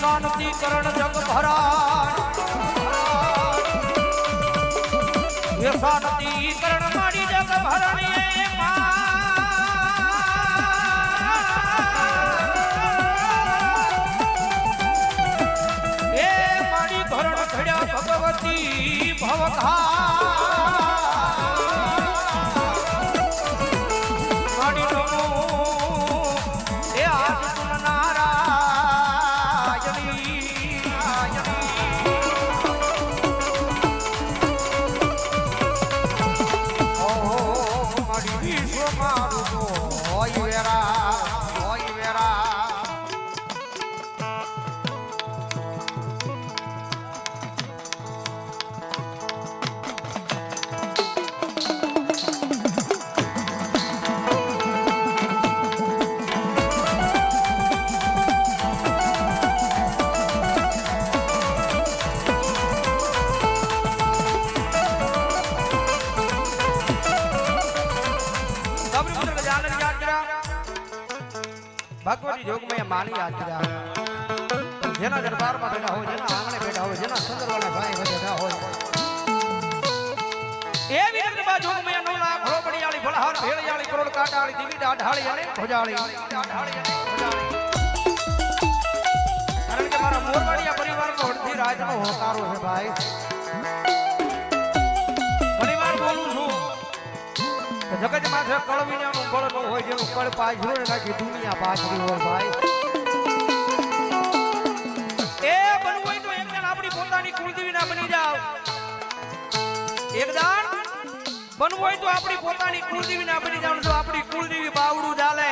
શાંતિ કરણ જગ ભરાણ શાંતિ કરણ મારી જગ ભરણ એ મારી ભરણ ઘડ્યા ભગવતી ભવઘા ભગવતી જોગમાં માની યાદ કર્યા જેના દરબારમાં બેઠા હોય જેના આંગણે બેઠા હોય જેના સુંદરવાના ભાઈ બેઠા હોય એવી રીતે જોગમાં નો લાખ ઘોબડિયાળી ભળહાર ભેળિયાળી કરોડ કાટાળી દીવી ડાઢાળી અને ભોજાળી કારણ કે મારા મોરવાડિયા પરિવારનો અડધી રાતનો હોકારો છે ભાઈ ઘણીવાર બોલું છું જગત માં કળવિનાનું બળ ન હોય જેનું કળ પાછળ નાખી દુનિયા પાછળ હોય ભાઈ એ બનવું હોય તો એકદમ આપણી પોતાની કુળદેવી ના બની જાવ એકદમ બનવું હોય તો આપણી પોતાની કુળદેવી ના બની જાવ જો આપણી કુળદેવી બાવડું ચાલે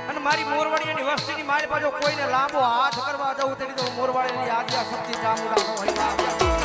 અને મારી મોરવાડીની વસ્તીની મારી પાછો કોઈને લાંબો હાથ કરવા જવું તેની તો મોરવાડીની આદ્યા શક્તિ ચામુંડા નો હોય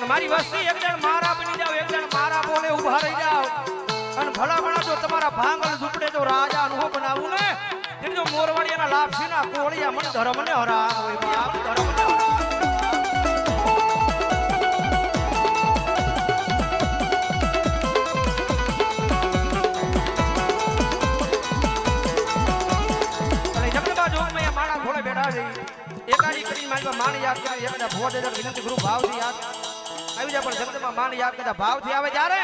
મારી વસ્તી એક જણ મારા બની જાવ એક જણ મારા બોલે ઉભા રહી જાવ અને ભલા ભલા જો તમારા ભાંગલ ઝૂપડે તો રાજા નું બનાવું ને તેમ જો મોરવાડીના લાપસીના કોળિયા મને ધર્મ ને હરા હોય બાપ ધર્મ ને હરા અને જગદંબા જોગ મે માણા ઘોડે બેઠા છે એકાડી કરી મારી માણ યાદ કરે એકડા ભોજ વિનંતી ગુરુ ભાવથી યાદ આવી જાય પણ જગદંબા માન યાદ કરતા ભાવથી આવે જ્યારે